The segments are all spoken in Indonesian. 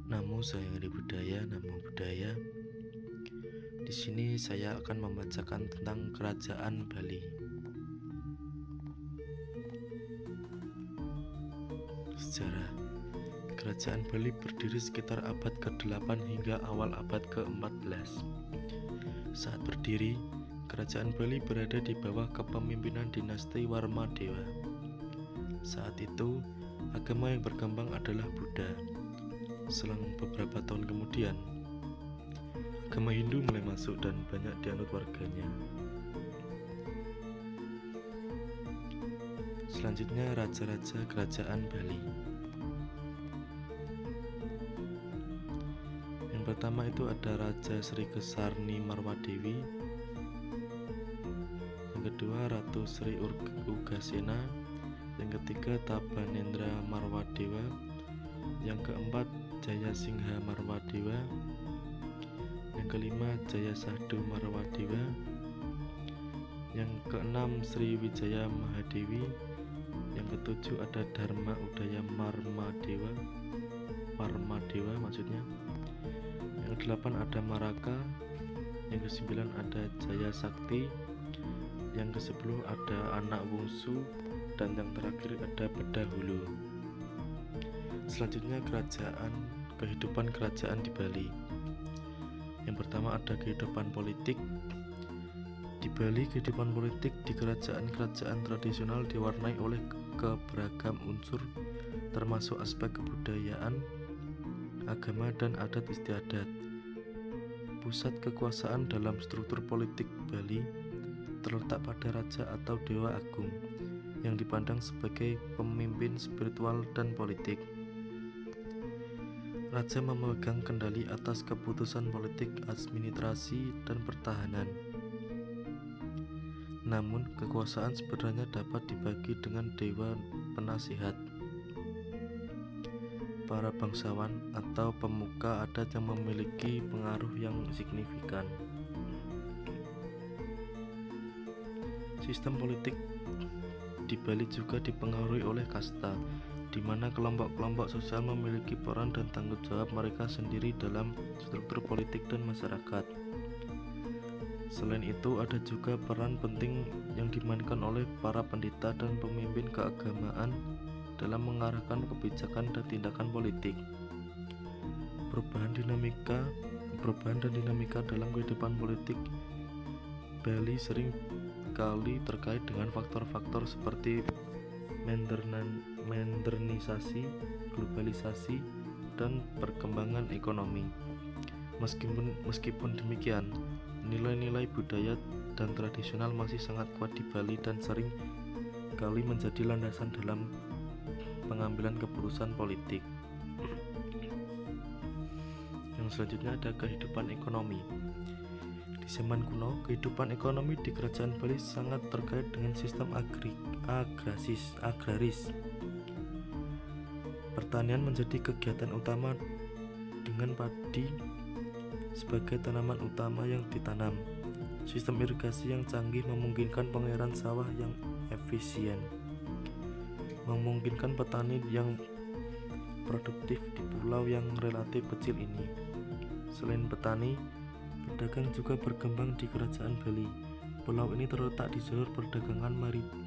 Namo Sayang Budaya, Namo Budaya. Di sini saya akan membacakan tentang Kerajaan Bali. Sejarah. Kerajaan Bali berdiri sekitar abad ke-8 hingga awal abad ke-14. Saat berdiri, Kerajaan Bali berada di bawah kepemimpinan dinasti Warmadewa. Saat itu, agama yang berkembang adalah Buddha. Selang beberapa tahun kemudian, agama Hindu mulai masuk dan banyak dianut warganya. Selanjutnya, raja-raja Kerajaan Bali. Yang pertama itu ada Raja Sri Kesarni Marwadewi. Yang kedua, Ratu Sri Ugasena. Yang ketiga, Tabanendra Marwadewa. Yang keempat, Jaya Singha Marwadewa. Yang kelima, Jaya Sahdu Marwadewa. Yang keenam, Sri Wijaya Mahadewi. Yang ketujuh ada Dharma Udaya Warmadewa maksudnya. Yang kedelapan ada Maraka. Yang kesembilan ada Jaya Sakti. Yang kesepuluh ada Anak Wungsu. Dan yang terakhir ada Bedahulu. Selanjutnya kehidupan kerajaan di Bali. Yang pertama ada kehidupan politik. Di Bali, kehidupan politik di kerajaan-kerajaan tradisional diwarnai oleh keberagam unsur, termasuk aspek kebudayaan, agama, dan adat istiadat. Pusat kekuasaan dalam struktur politik Bali terletak pada raja atau dewa agung yang dipandang sebagai pemimpin spiritual dan politik. Raja memegang kendali atas keputusan politik, administrasi, dan pertahanan. Namun, kekuasaan sebenarnya dapat dibagi dengan dewa penasihat, para bangsawan, atau pemuka adat yang memiliki pengaruh yang signifikan. Sistem politik di Bali juga dipengaruhi oleh kasta, di mana kelompok-kelompok sosial memiliki peran dan tanggung jawab mereka sendiri dalam struktur politik dan masyarakat. Selain itu, ada juga peran penting yang dimainkan oleh para pendeta dan pemimpin keagamaan dalam mengarahkan kebijakan dan tindakan politik. Perubahan dan dinamika dalam kehidupan politik Bali sering kali terkait dengan faktor-faktor seperti modernisasi, globalisasi, dan perkembangan ekonomi. Meskipun demikian, nilai-nilai budaya dan tradisional masih sangat kuat di Bali dan sering kali menjadi landasan dalam pengambilan keputusan politik. Yang selanjutnya ada kehidupan ekonomi. Di zaman kuno, kehidupan ekonomi di Kerajaan Bali sangat terkait dengan sistem agraris. Pertanian menjadi kegiatan utama dengan padi sebagai tanaman utama yang ditanam. Sistem irigasi yang canggih memungkinkan pengairan sawah yang efisien, memungkinkan petani yang produktif di pulau yang relatif kecil ini. Selain petani, pedagang juga berkembang di Kerajaan Bali. Pulau ini terletak di jalur perdagangan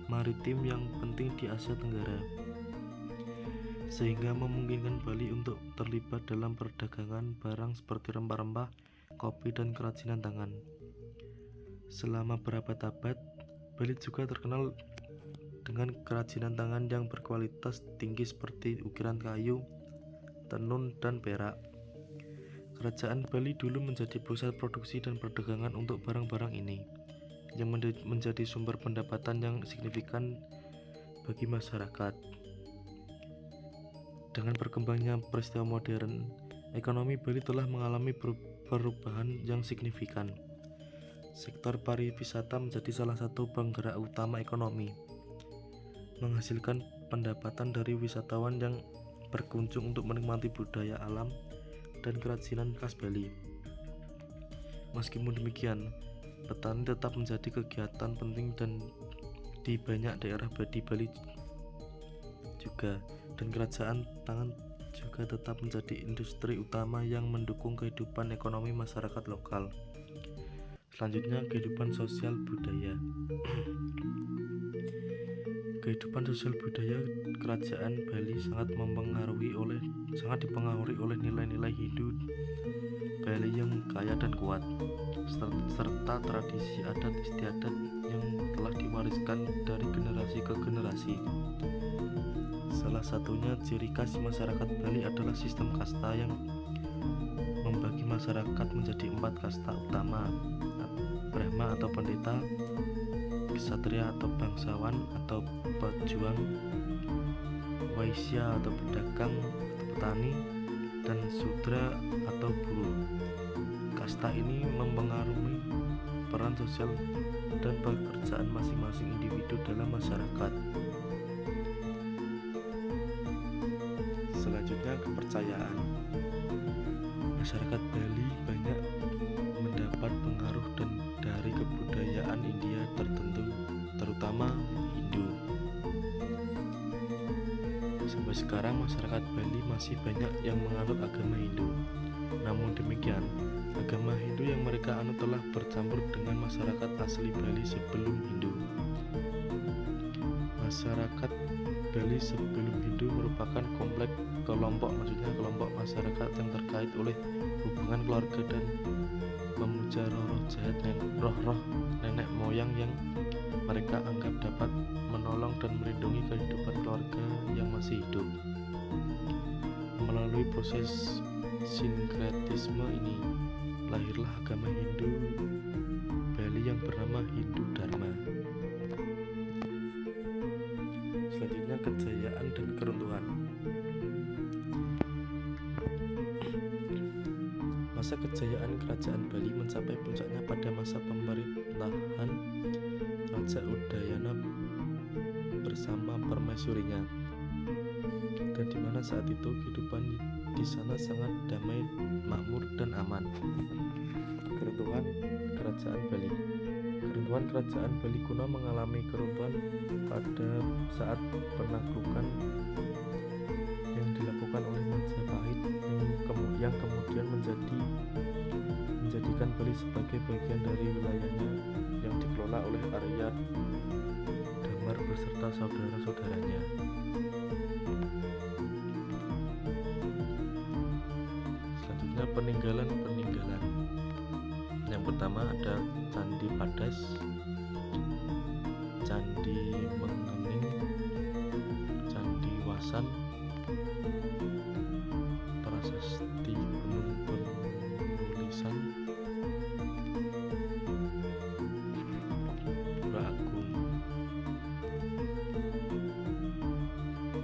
maritim yang penting di Asia Tenggara, sehingga memungkinkan Bali untuk terlibat dalam perdagangan barang seperti rempah-rempah, kopi, dan kerajinan tangan. Selama berabad-abad, Bali juga terkenal dengan kerajinan tangan yang berkualitas tinggi seperti ukiran kayu, tenun, dan perak. Kerajaan Bali dulu menjadi pusat produksi dan perdagangan untuk barang-barang ini, yang menjadi sumber pendapatan yang signifikan bagi masyarakat. Dengan berkembangnya peristiwa modern, ekonomi Bali telah mengalami perubahan yang signifikan. Sektor pariwisata menjadi salah satu penggerak utama ekonomi, menghasilkan pendapatan dari wisatawan yang berkunjung untuk menikmati budaya alam dan kerajinan khas Bali. Meskipun demikian, petani tetap menjadi kegiatan penting dan di banyak daerah di Bali juga, dan juga tetap menjadi industri utama yang mendukung kehidupan ekonomi masyarakat lokal. Selanjutnya, kehidupan sosial budaya. Kehidupan sosial budaya kerajaan Bali sangat dipengaruhi oleh nilai-nilai Hindu Bali yang kaya dan kuat, serta tradisi adat istiadat yang telah diwariskan dari generasi ke generasi. Salah satunya ciri khas masyarakat Bali adalah sistem kasta yang membagi masyarakat menjadi 4 kasta utama: Brahma atau pendeta, Ksatria atau bangsawan atau pejuang, Waisya atau pedagang atau petani, dan Sudra atau buruh. Kasta ini mempengaruhi peran sosial dan pekerjaan masing-masing individu dalam masyarakat. Selanjutnya, kepercayaan. Masyarakat Bali banyak mendapat pengaruh dari kebudayaan India tertentu, terutama Hindu. Sampai sekarang masyarakat Bali masih banyak yang menganut agama Hindu. Namun demikian, agama Hindu yang mereka anut telah bercampur dengan masyarakat asli Bali sebelum Hindu. Masyarakat Bali sebelum Hindu merupakan kelompok masyarakat yang terkait oleh hubungan keluarga dan memuja roh-roh jahat dan roh-roh nenek moyang yang mereka anggap dapat menolong dan melindungi kehidupan keluarga yang masih hidup. Melalui proses sinkretisme ini, lahirlah agama Hindu Bali yang bernama Hindu Dharma. Selanjutnya, kejayaan dan keruntuhan. Masa kejayaan kerajaan Bali mencapai puncaknya pada masa pemerintahan Raja Udayana bersama permaisurinya, dan di mana saat itu kehidupan di sana sangat damai, makmur, dan aman. Keruntuhan kerajaan Bali. Keruntuhan kerajaan Bali kuno mengalami keruntuhan pada saat penaklukan yang dilakukan oleh Majapahit yang kemudian menjadikan Bali sebagai bagian dari wilayahnya yang dikelola oleh Arya Damar beserta saudara-saudaranya. Selanjutnya, peninggalan. Yang pertama ada Candi Padas, Candi Mengening, Candi Wasan, Prasasti Gunung Penulisan, Pura Agung.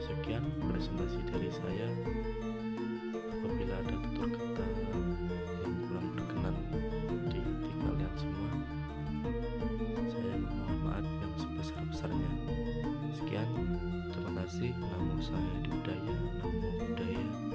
Sekian presentasi dari saya. Apabila ada tutur kata yang kurang berkenan di hati kalian semua, saya memohon maaf yang sebesar-besarnya. Sekian, terima kasih. Namo Saya Budaya, Namo Buddhaya.